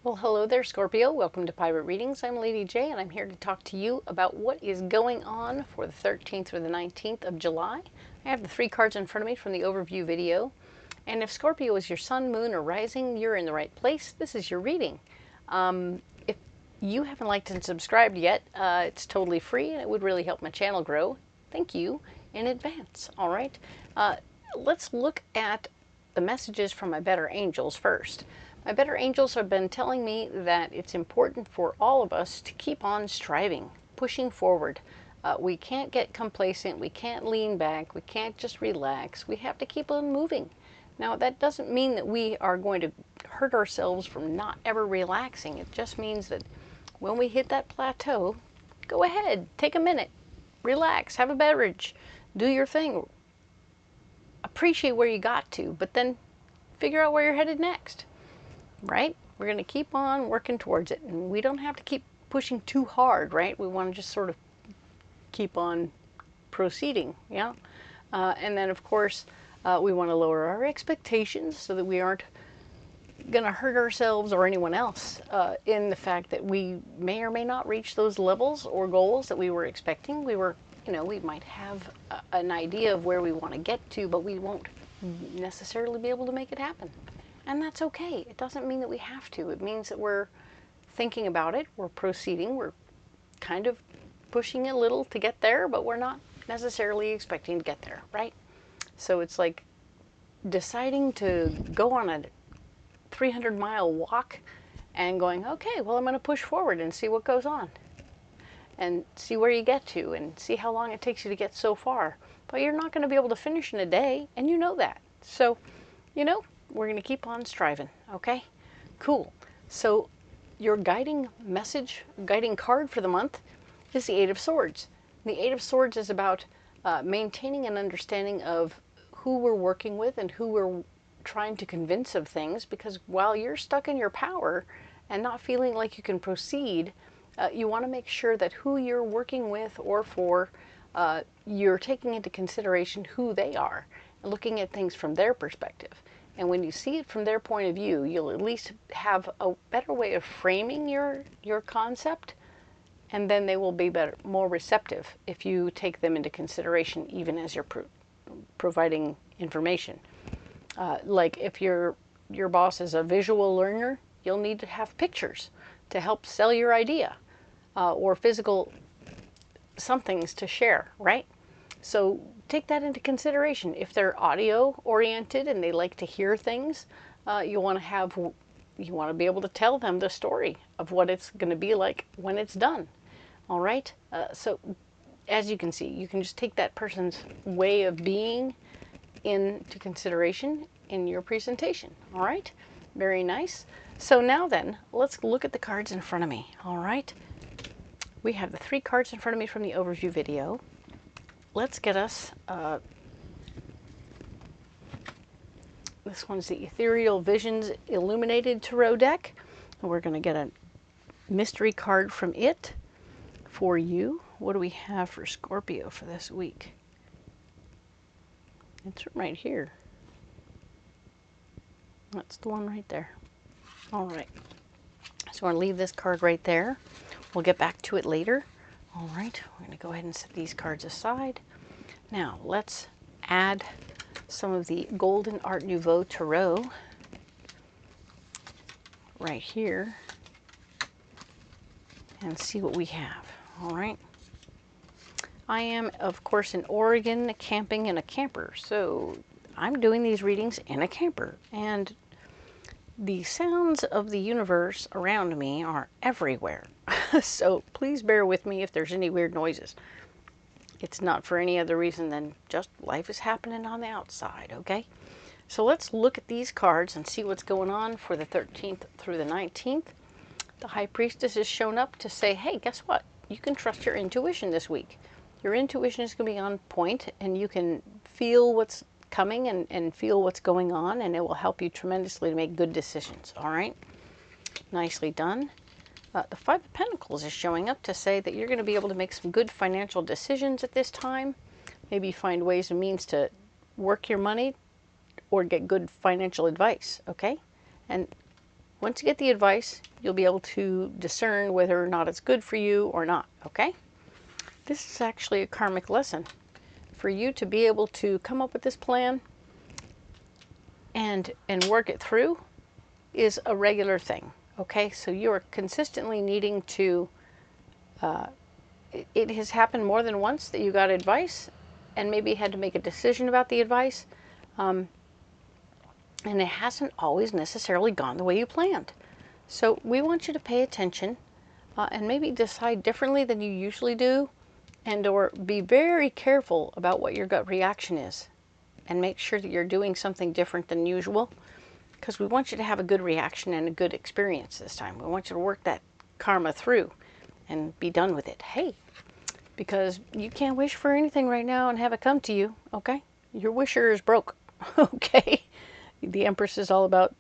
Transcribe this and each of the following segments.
Well, hello there, Scorpio. Welcome to Pirate Readings. I'm Lady J, and I'm here to talk to you about what is going on for the 13th through the 19th of July. I have the 3 cards in front of me from the overview video. And if Scorpio is your sun, moon, or rising, you're in the right place. This is your reading. If you haven't liked and subscribed yet, it's totally free, and it would really help my channel grow. Thank you in advance. All right. Let's look at the messages from my better angels first. My better angels have been telling me that it's important for all of us to keep on striving, pushing forward. We can't get complacent. We can't lean back. We can't just relax. We have to keep on moving. Now, that doesn't mean that we are going to hurt ourselves from not ever relaxing. It just means that when we hit that plateau, go ahead, take a minute, relax, have a beverage, do your thing. Appreciate where you got to, but then figure out where you're headed next. Right? We're going to keep on working towards it, and we don't have to keep pushing too hard, right? We want to just sort of keep on proceeding, yeah? And then, of course, we want to lower our expectations so that we aren't going to hurt ourselves or anyone else in the fact that we may or may not reach those levels or goals that we were expecting. We might have an idea of where we want to get to, but we won't necessarily be able to make it happen. And that's okay. It doesn't mean that we have to. It means that we're thinking about it, we're proceeding, we're kind of pushing a little to get there, but we're not necessarily expecting to get there, right? So it's like deciding to go on a 300-mile walk and going, okay, well, I'm going to push forward and see what goes on and see where you get to and see how long it takes you to get so far. But you're not going to be able to finish in a day, and you know that. So, we're going to keep on striving, okay? Cool. So your guiding message, guiding card for the month is the 8 of Swords. The 8 of Swords is about maintaining an understanding of who we're working with and who we're trying to convince of things, because while you're stuck in your power and not feeling like you can proceed, you want to make sure that who you're working with or for, you're taking into consideration who they are and looking at things from their perspective. And when you see it from their point of view, you'll at least have a better way of framing your concept, and then they will be more receptive if you take them into consideration, even as you're providing information. Like if your boss is a visual learner, you'll need to have pictures to help sell your idea, or physical somethings to share, right? So take that into consideration. If they're audio oriented and they like to hear things, you want to be able to tell them the story of what it's going to be like when it's done. All right. So as you can see, you can just take that person's way of being into consideration in your presentation. All right. Very nice. So now then, let's look at the cards in front of me. All right. We have the 3 cards in front of me from the overview video. Let's get us, this one's the Ethereal Visions Illuminated Tarot deck. And we're going to get a mystery card from it for you. What do we have for Scorpio for this week? It's right here. That's the one right there. All right. So I'm going to leave this card right there. We'll get back to it later. All right, we're going to go ahead and set these cards aside. Now, let's add some of the Golden Art Nouveau Tarot right here and see what we have. All right. I am, of course, in Oregon camping in a camper, so I'm doing these readings in a camper. And the sounds of the universe around me are everywhere. So please bear with me if there's any weird noises. It's not for any other reason than just life is happening on the outside, okay? So let's look at these cards and see what's going on for the 13th through the 19th. The High Priestess has shown up to say, hey, guess what? You can trust your intuition this week. Your intuition is going to be on point, and you can feel what's coming and feel what's going on, and it will help you tremendously to make good decisions, all right? Nicely done. The 5 of Pentacles is showing up to say that you're going to be able to make some good financial decisions at this time. Maybe find ways and means to work your money or get good financial advice, okay? And once you get the advice, you'll be able to discern whether or not it's good for you or not, okay? This is actually a karmic lesson. For you to be able to come up with this plan and work it through is a regular thing, okay? So you're consistently needing to, it has happened more than once that you got advice and maybe had to make a decision about the advice, and it hasn't always necessarily gone the way you planned. So we want you to pay attention and maybe decide differently than you usually do, and or be very careful about what your gut reaction is and make sure that you're doing something different than usual, because we want you to have a good reaction and a good experience this time. We want you to work that karma through and be done with it. Hey, because you can't wish for anything right now and have it come to you, okay? Your wisher is broke, okay? The Empress is all about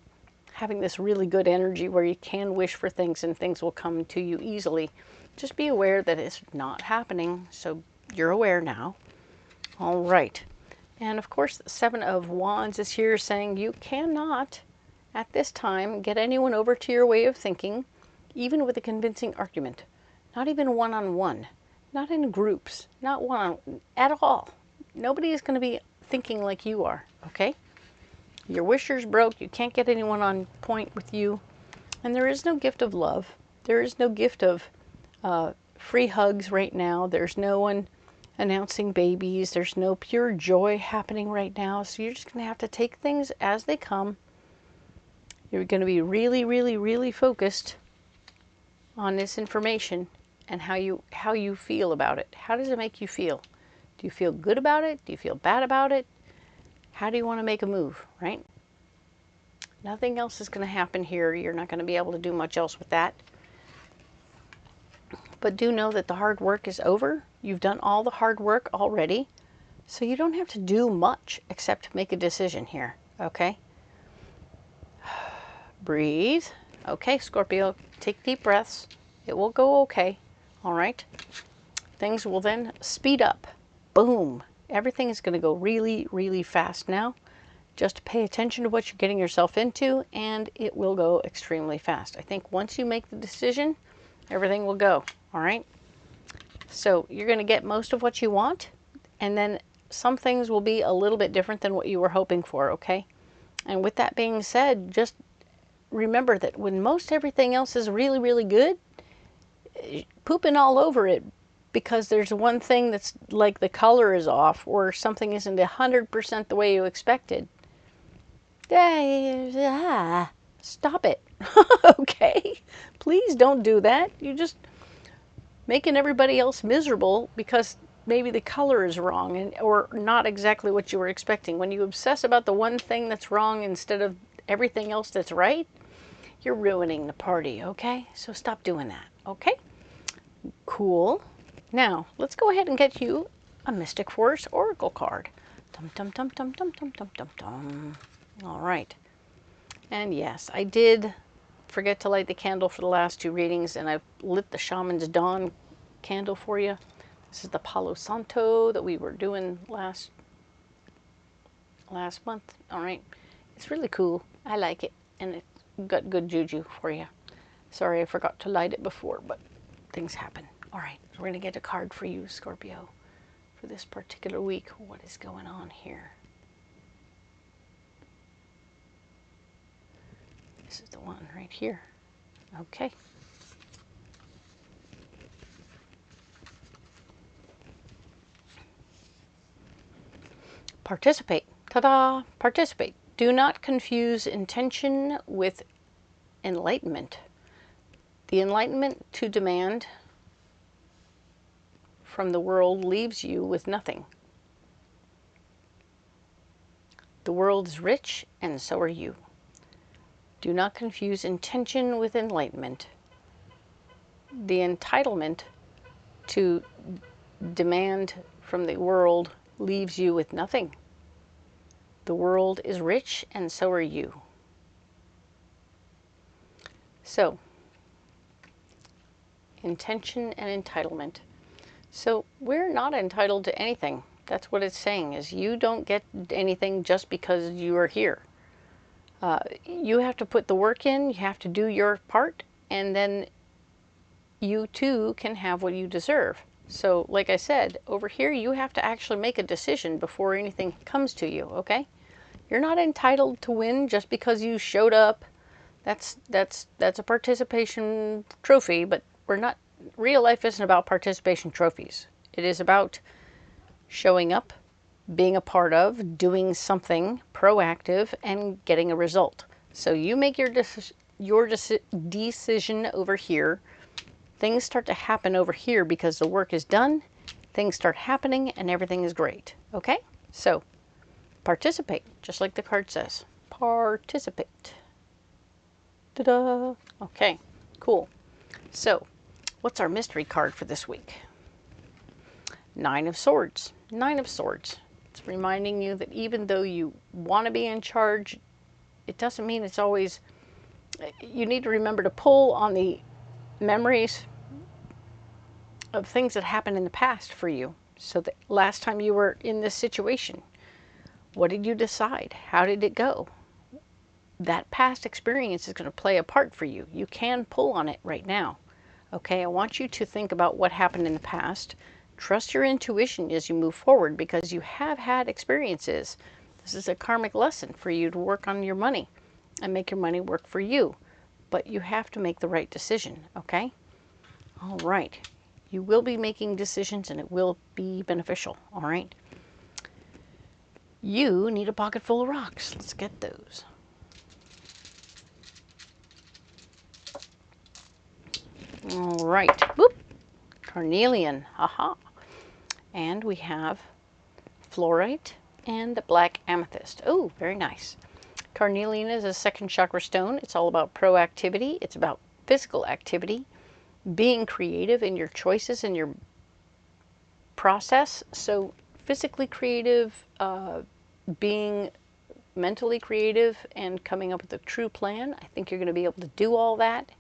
having this really good energy where you can wish for things and things will come to you easily. Just be aware that it's not happening, so you're aware now. All right. And of course, the Seven of Wands is here saying you cannot, at this time, get anyone over to your way of thinking, even with a convincing argument. Not even one-on-one. Not in groups. Not one-on-one at all. Nobody is going to be thinking like you are, okay? Your wisher's broke. You can't get anyone on point with you. And there is no gift of love. There is no gift of free hugs right now. There's no one announcing babies. There's no pure joy happening right now. So you're just going to have to take things as they come. You're going to be really, really, really focused on this information and how you feel about it. How does it make you feel? Do you feel good about it? Do you feel bad about it? How do you want to make a move, right? Nothing else is going to happen here. You're not going to be able to do much else with that. But do know that the hard work is over. You've done all the hard work already. So you don't have to do much except make a decision here, okay? Breathe. Okay, Scorpio, take deep breaths. It will go okay, all right? Things will then speed up. Boom. Everything is going to go really, really fast now. Just pay attention to what you're getting yourself into, and it will go extremely fast. I think once you make the decision, everything will go, all right? So you're going to get most of what you want, and then some things will be a little bit different than what you were hoping for, okay? And with that being said, just remember that when most everything else is really, really good, pooping all over it because there's one thing that's like the color is off or something isn't 100% the way you expected. Stop it. Okay? Please don't do that. You're just making everybody else miserable because maybe the color is wrong and or not exactly what you were expecting. When you obsess about the one thing that's wrong instead of everything else that's right, you're ruining the party, okay? So stop doing that, okay? Cool. Now, let's go ahead and get you a Mystic Force Oracle card. Dum, dum, dum, dum, dum, dum, dum, dum, dum. All right. And yes, I did forget to light the candle for the last two readings, and I've lit the Shaman's Dawn candle for you. This is the Palo Santo that we were doing last month. All right. It's really cool. I like it, and it's got good juju for you. Sorry I forgot to light it before, but things happen. All right, so we're going to get a card for you, Scorpio, for this particular week. What is going on here? This is the one right here. Okay. Participate. Ta-da! Participate. Do not confuse intention with enlightenment. The enlightenment to demand from the world leaves you with nothing. The world is rich, and so are you. Do not confuse intention with enlightenment. The entitlement to demand from the world leaves you with nothing. The world is rich, and so are you. So, intention and entitlement. So we're not entitled to anything. That's what it's saying, is you don't get anything just because you are here. You have to put the work in, you have to do your part, and then you too can have what you deserve. So like I said, over here you have to actually make a decision before anything comes to you, okay? You're not entitled to win just because you showed up. That's a participation trophy, but we're not, real life isn't about participation trophies. It is about showing up, being a part of, doing something proactive, and getting a result. So you make your decision over here. Things start to happen over here because the work is done. Things start happening and everything is great. Okay? So participate, just like the card says. Participate. Ta-da! Okay, cool. So what's our mystery card for this week? Nine of Swords. Nine of Swords. It's reminding you that even though you want to be in charge, it doesn't mean it's always, you need to remember to pull on the memories of things that happened in the past for you. So that last time you were in this situation, what did you decide? How did it go? That past experience is going to play a part for you. You can pull on it right now. Okay, I want you to think about what happened in the past. Trust your intuition as you move forward because you have had experiences. This is a karmic lesson for you to work on your money and make your money work for you. But you have to make the right decision, okay? All right. You will be making decisions and it will be beneficial, all right? You need a pocket full of rocks. Let's get those. All right. Whoop. Carnelian. Haha. And we have fluorite and the black amethyst. Oh, very nice. Carnelian is a second chakra stone. It's all about proactivity. It's about physical activity, being creative in your choices and your process. So physically creative, being mentally creative and coming up with a true plan. I think you're going to be able to do all that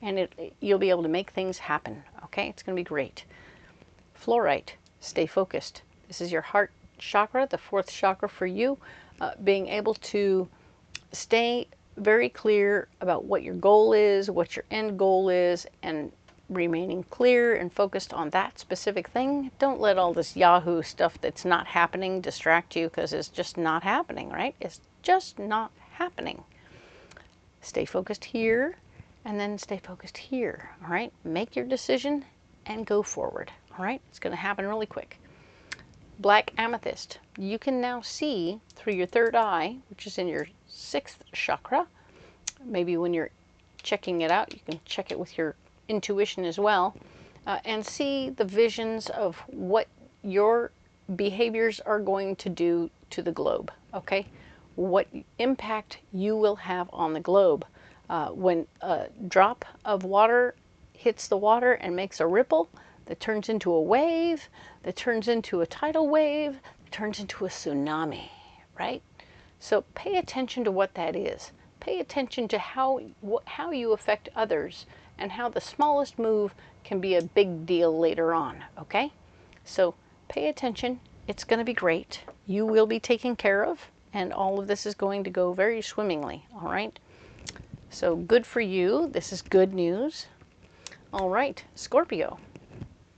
and you'll be able to make things happen. Okay, it's going to be great. Fluorite, stay focused. This is your heart chakra, the fourth chakra for you. Being able to stay very clear about what your goal is, what your end goal is, and remaining clear and focused on that specific thing. Don't let all this Yahoo stuff that's not happening distract you because it's just not happening, right? It's just not happening. Stay focused here and then stay focused here, all right? Make your decision and go forward, all right? It's going to happen really quick. Black amethyst. You can now see through your third eye, which is in your sixth chakra. Maybe when you're checking it out, you can check it with your intuition as well, and see the visions of what your behaviors are going to do to the globe, okay? What impact you will have on the globe. When a drop of water hits the water and makes a ripple that turns into a wave, that turns into a tidal wave, that turns into a tsunami, right? So pay attention to what that is. Pay attention to how you affect others and how the smallest move can be a big deal later on, okay? So pay attention. It's going to be great. You will be taken care of, and all of this is going to go very swimmingly, all right? So good for you. This is good news. All right, Scorpio.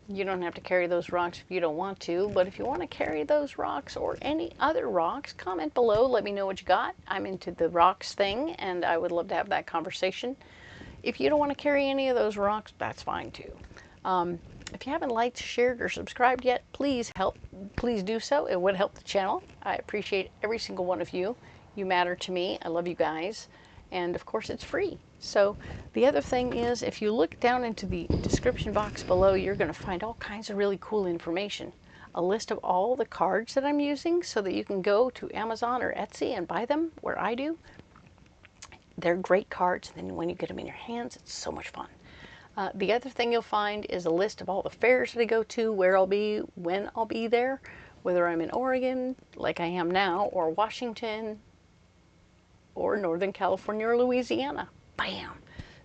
You don't have to carry those rocks if you don't want to, but if you want to carry those rocks or any other rocks, comment below. Let me know what you got. I'm into the rocks thing, and I would love to have that conversation. If you don't want to carry any of those rocks, that's fine too. If you haven't liked, shared, or subscribed yet, please do so. It would help the channel. I appreciate every single one of you. You matter to me. I love you guys. And of course, it's free. So the other thing is, if you look down into the description box below, you're going to find all kinds of really cool information. A list of all the cards that I'm using so that you can go to Amazon or Etsy and buy them where I do. They're great cards. And then when you get them in your hands, it's so much fun. The other thing you'll find is a list of all the fairs that I go to, where I'll be, when I'll be there, whether I'm in Oregon, like I am now, or Washington, or Northern California, or Louisiana. Bam!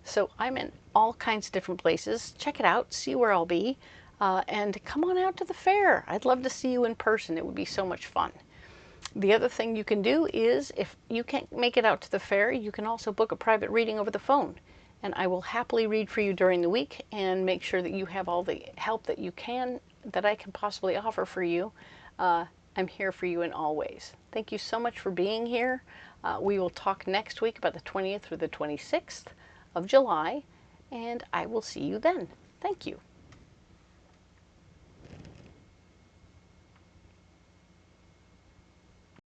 So I'm in all kinds of different places. Check it out, see where I'll be, and come on out to the fair. I'd love to see you in person. It would be so much fun. The other thing you can do is, if you can't make it out to the fair, you can also book a private reading over the phone. And I will happily read for you during the week and make sure that you have all the help that you can, that I can possibly offer for you. I'm here for you in all ways. Thank you so much for being here. We will talk next week about the 20th through the 26th of July, and I will see you then. Thank you.